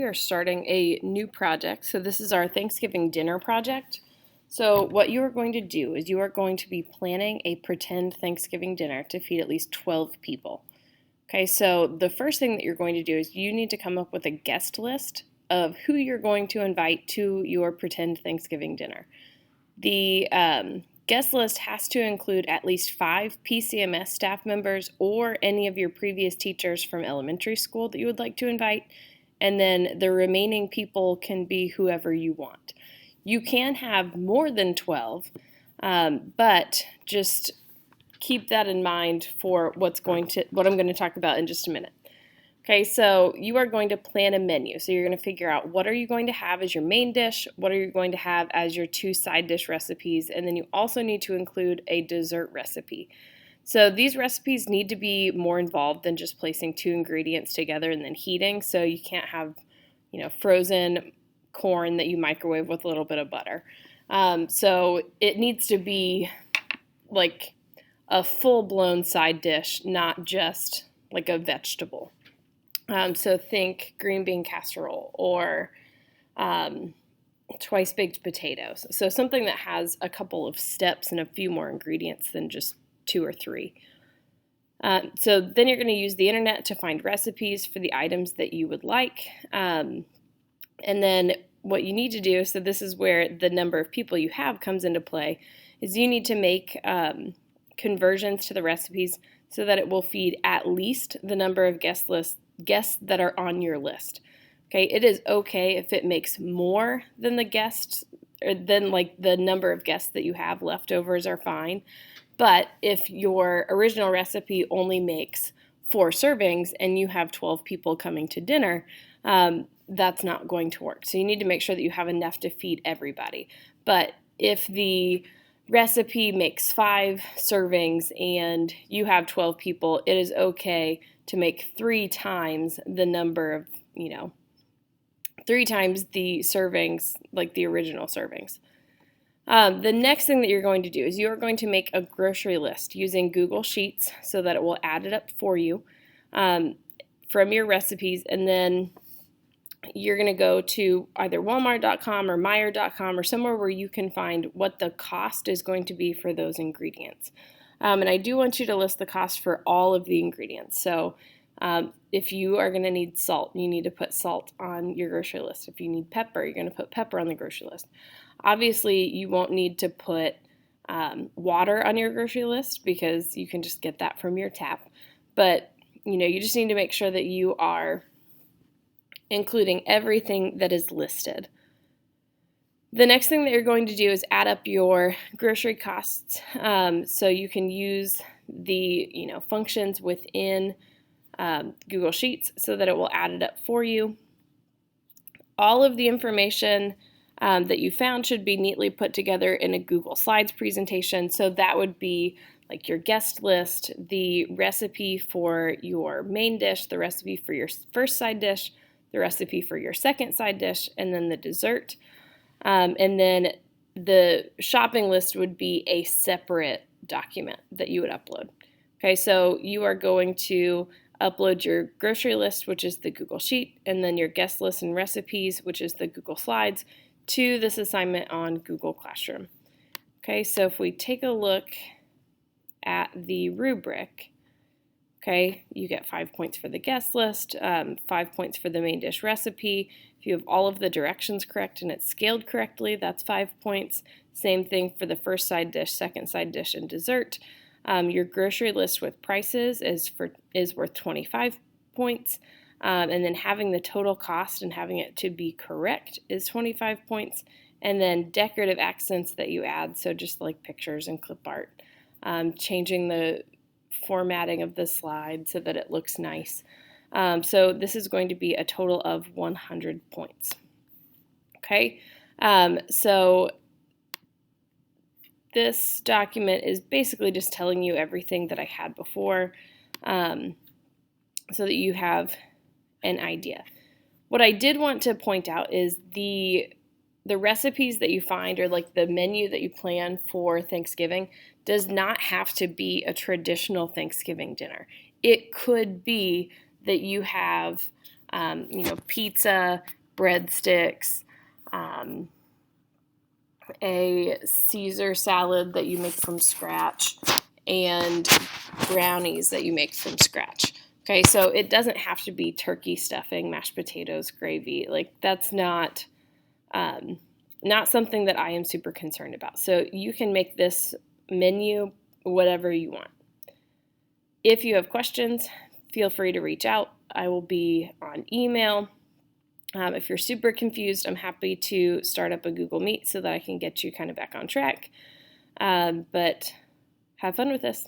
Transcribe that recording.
We are starting a new project. So this is our Thanksgiving dinner project. So what you are going to do is you are going to be planning a pretend Thanksgiving dinner to feed at least 12 people. Okay, so the first thing that you're going to do is you need to come up with a guest list of who you're going to invite to your pretend Thanksgiving dinner. The guest list has to include at least 5 PCMS staff members or any of your previous teachers from elementary school that you would like to invite, and then the remaining people can be whoever you want. You can have more than 12, but just keep that in mind for what I'm going to talk about in just a minute. Okay, so you are going to plan a menu. So you're going to figure out what are you going to have as your main dish, what are you going to have as your 2 side dish recipes, and then you also need to include a dessert recipe. So these recipes need to be more involved than just placing 2 ingredients together and then heating. So you can't have, frozen corn that you microwave with a little bit of butter. So it needs to be like a full-blown side dish, not just like a vegetable. So think green bean casserole or twice baked potatoes. So something that has a couple of steps and a few more ingredients than just 2 or 3. So then you're going to use the internet to find recipes for the items that you would like. And then what you need to do, so this is where the number of people you have comes into play, is you need to make conversions to the recipes so that it will feed at least the number of guests that are on your list. Okay, it is okay if it makes more than the guests, or then like the number of guests that you have. Leftovers are fine. But if your original recipe only makes 4 servings and you have 12 people coming to dinner, that's not going to work. So you need to make sure that you have enough to feed everybody. But if the recipe makes 5 servings and you have 12 people, it is okay to make 3 times the number of, 3 times the servings, like the original servings. The next thing that you're going to do is you're going to make a grocery list using Google Sheets so that it will add it up for you from your recipes, and then you're going to go to either walmart.com or Meijer.com or somewhere where you can find what the cost is going to be for those ingredients. And I do want you to list the cost for all of the ingredients. So if you are going to need salt, you need to put salt on your grocery list. If you need pepper, you're going to put pepper on the grocery list. Obviously, you won't need to put water on your grocery list because you can just get that from your tap. But, you just need to make sure that you are including everything that is listed. The next thing that you're going to do is add up your grocery costs. So you can use the functions within Google Sheets so that it will add it up for you. All of the information that you found should be neatly put together in a Google Slides presentation. So that would be like your guest list, the recipe for your main dish, the recipe for your first side dish, the recipe for your second side dish, and then the dessert. And then the shopping list would be a separate document that you would upload. Okay, so you are going to upload your grocery list, which is the Google Sheet, and then your guest list and recipes, which is the Google Slides, to this assignment on Google Classroom. Okay, so if we take a look at the rubric, okay, you get 5 points for the guest list, 5 points for the main dish recipe. If you have all of the directions correct and it's scaled correctly, that's 5 points. Same thing for the first side dish, second side dish, and dessert. Your grocery list with prices is worth 25 points. And then having the total cost and having it to be correct is 25 points. And then decorative accents that you add, so just like pictures and clip art, changing the formatting of the slide so that it looks nice. So this is going to be a total of 100 points. Okay, so this document is basically just telling you everything that I had before so that you have an idea. What I did want to point out is the recipes that you find, or like the menu that you plan for Thanksgiving, does not have to be a traditional Thanksgiving dinner. It could be that you have pizza, breadsticks, a Caesar salad that you make from scratch, and brownies that you make from scratch. Okay, so it doesn't have to be turkey stuffing, mashed potatoes, gravy. Like that's not something that I am super concerned about. So you can make this menu whatever you want. If you have questions, feel free to reach out. I will be on email. If you're super confused, I'm happy to start up a Google Meet so that I can get you kind of back on track. But have fun with this.